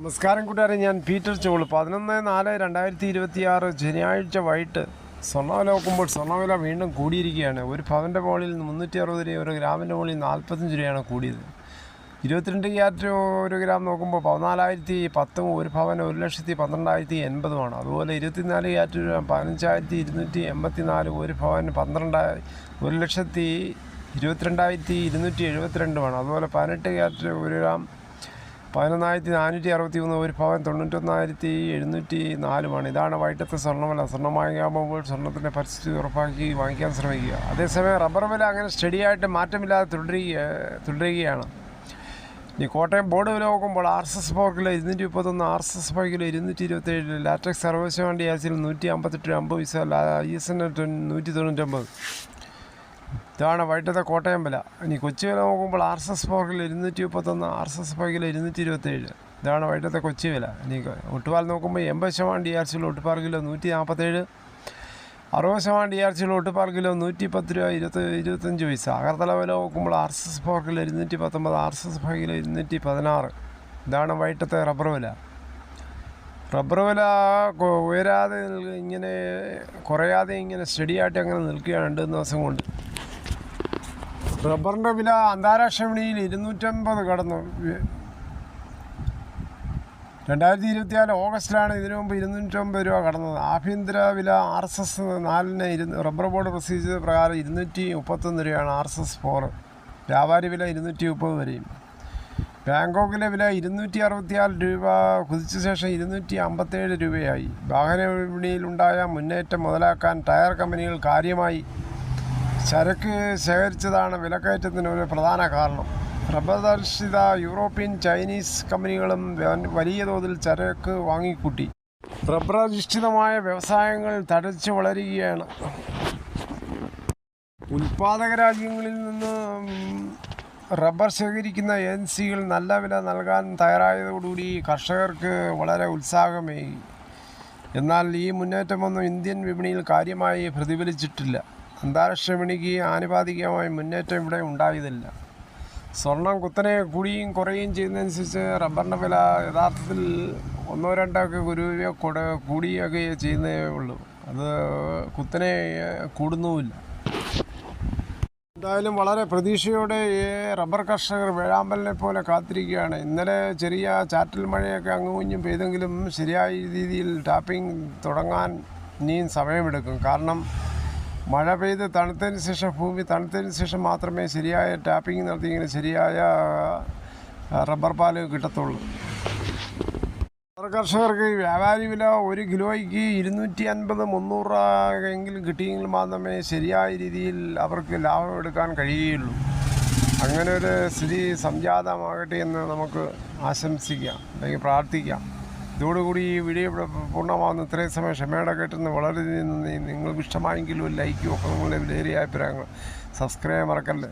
നമസ്കാരം കൂട്ടുകാരെ, ഞാൻ പീറ്റർ ചോള്. 11/4/2026 ശനിയാഴ്ച വൈകിട്ട് സ്വർണ്ണവില നോക്കുമ്പോൾ സ്വർണ്ണവില വീണ്ടും കൂടിയിരിക്കുകയാണ്. ഒരു പവൻ്റെ മുകളിൽ 360 രൂപ, ഒരു ഗ്രാമിൻ്റെ മുകളിൽ 45 രൂപയാണ് കൂടിയത്. 22 ക്യാരറ്റ് ഒരു ഗ്രാം നോക്കുമ്പോൾ 14,010, ഒരു പവൻ 1,12,080. അതുപോലെ 24 ക്യാരറ്റ് രൂപ 15,284, ഒരു പവൻ 1,22,272. അതുപോലെ 18 ക്യാരറ്റ് ഒരു ഗ്രാം 11,463, ഒരു പവൻ 91,704. ഇതാണ് വൈകിട്ടത്തെ സ്വർണ്ണവില. സ്വർണ്ണം വാങ്ങിക്കാൻ പോകുമ്പോൾ സ്വർണ്ണത്തിൻ്റെ പരിസ്ഥിതി ഉറപ്പാക്കി വാങ്ങിക്കാൻ ശ്രമിക്കുക. അതേസമയം റബ്ബർ വില അങ്ങനെ സ്റ്റഡിയായിട്ട് മാറ്റമില്ലാതെ തുടരുകയാണ്. ഇനി കോട്ടയം ബോർഡ് വില നോക്കുമ്പോൾ RSS 4 kilo 231, RSS 5 kilo 227, latex 60 ആസിൽ 158.50, ISN 199. ഇതാണ് വൈകിട്ടത്തെ കോട്ടയം വില. ഇനി കൊച്ചി വില നോക്കുമ്പോൾ RSS 4 കിലോ 231, RSS 5 കിലോ 227. ഇതാണ് വൈകിട്ടത്തെ കൊച്ചി വില. ഇനി ഒട്ടുപാൽ നോക്കുമ്പോൾ 80% DRC ഒട്ടുപാൽ കിലോ 147, 60% DRC ഒട്ടുപാൽ കിലോ 110 രൂപ 25 പൈസ. അകർത്തല വില നോക്കുമ്പോൾ RSS 4 കിലോ 219, RSS 5 കിലോ 216. ഇതാണ് വൈകിട്ടത്തെ റബ്ബർ വില. റബ്ബർ വില ഉയരാതെ ഇങ്ങനെ കുറയാതെ ഇങ്ങനെ സ്റ്റഡിയായിട്ട് അങ്ങനെ നിൽക്കുകയാണ് 2 ദിവസം കൊണ്ട്. റബ്ബറിൻ്റെ വില അന്താരാഷ്ട്ര വിപണിയിൽ 250 കടന്നു. 2024 ഓഗസ്റ്റിലാണ് ഇതിനു മുമ്പ് 250 രൂപ കടന്നത്. ആഭ്യന്തര വില RSS 4 റബ്ബർ ബോർഡ് പ്രസിദ്ധീകരിച്ചത് പ്രകാരം 231 രൂപയാണ് RSS 4. വ്യാപാരി വില 230 വരെയും. ബാങ്കോക്കിലെ വില 264 രൂപ കുതിച്ച ശേഷം 257 രൂപയായി. വാഹന വിപണിയിലുണ്ടായ മുന്നേറ്റം മുതലാക്കാൻ ടയർ കമ്പനികൾ കാര്യമായി ചരക്ക് ശേഖരിച്ചതാണ് വിലക്കയറ്റത്തിന് ഒരു പ്രധാന കാരണം. റബ്ബറധിഷ്ഠിത യൂറോപ്യൻ ചൈനീസ് കമ്പനികളും വലിയ തോതിൽ ചരക്ക് വാങ്ങിക്കൂട്ടി. റബ്ബറധിഷ്ഠിതമായ വ്യവസായങ്ങൾ തഴച്ചു വളരുകയാണ്. ഉൽപ്പാദക രാജ്യങ്ങളിൽ നിന്ന് റബ്ബർ ശേഖരിക്കുന്ന ഏജൻസികൾ നല്ല വില നൽകാൻ തയ്യാറായതോടുകൂടി കർഷകർക്ക് വളരെ ഉത്സാഹമേകി. എന്നാൽ ഈ മുന്നേറ്റമൊന്നും ഇന്ത്യൻ വിപണിയിൽ കാര്യമായി പ്രതിഫലിച്ചിട്ടില്ല. അന്താരാഷ്ട്ര വിപണിക്ക് ആനുപാതികമായ മുന്നേറ്റം ഇവിടെ ഉണ്ടായതില്ല. സ്വർണം കുത്തനെ കൂടിയും കുറയുകയും ചെയ്യുന്നതനുസരിച്ച് റബ്ബറിൻ്റെ വില യഥാർത്ഥത്തിൽ 1-2 രൂപ കൂടിയൊക്കെ ചെയ്യുന്നേ ഉള്ളൂ. അത് കുത്തനെ കൂടുന്നുമില്ല. എന്തായാലും വളരെ പ്രതീക്ഷയോടെ റബ്ബർ കർഷകർ വേഴാമ്പലിനെ പോലെ കാത്തിരിക്കുകയാണ്. ഇന്നലെ ചെറിയ ചാറ്റൽ മഴയൊക്കെ അങ്ങും പെയ്തെങ്കിലും ശരിയായ രീതിയിൽ ടാപ്പിംഗ് തുടങ്ങാൻ ഇനിയും സമയമെടുക്കും. കാരണം മഴ പെയ്ത് തണുത്തതിന് ശേഷം, ഭൂമി തണുത്തതിന് ശേഷം മാത്രമേ ശരിയായ ടാപ്പിംഗ് നടത്തിയെങ്കിൽ ശരിയായ റബ്ബർ പാല് കിട്ടത്തുള്ളൂ. റബ്ബർ കർഷകർക്ക് വ്യാപാരി വില 1 കിലോയ്ക്ക് 250-300 രൂപ എങ്കിലും കിട്ടിയെങ്കിൽ മാത്രമേ ശരിയായ രീതിയിൽ അവർക്ക് ലാഭം എടുക്കാൻ കഴിയുകയുള്ളൂ. അങ്ങനെ ഒരു സ്ഥിതി സംജാതമാകട്ടെ എന്ന് നമുക്ക് ആശംസിക്കാം, അല്ലെങ്കിൽ പ്രാർത്ഥിക്കാം. ഇതോടുകൂടി ഈ വീഡിയോ പൂർണ്ണമാകുന്ന. ഇത്രയും സമയം ക്ഷമയോടെ കേട്ടെന്ന് വളരെ നന്ദി. നിങ്ങൾക്ക് ഇഷ്ടമായെങ്കിലും ഒരു ലൈക്കും ഒക്കെ നിങ്ങളുടെ വിലയേറിയ അഭിപ്രായങ്ങൾ. സബ്സ്ക്രൈബ് മറക്കല്ലേ.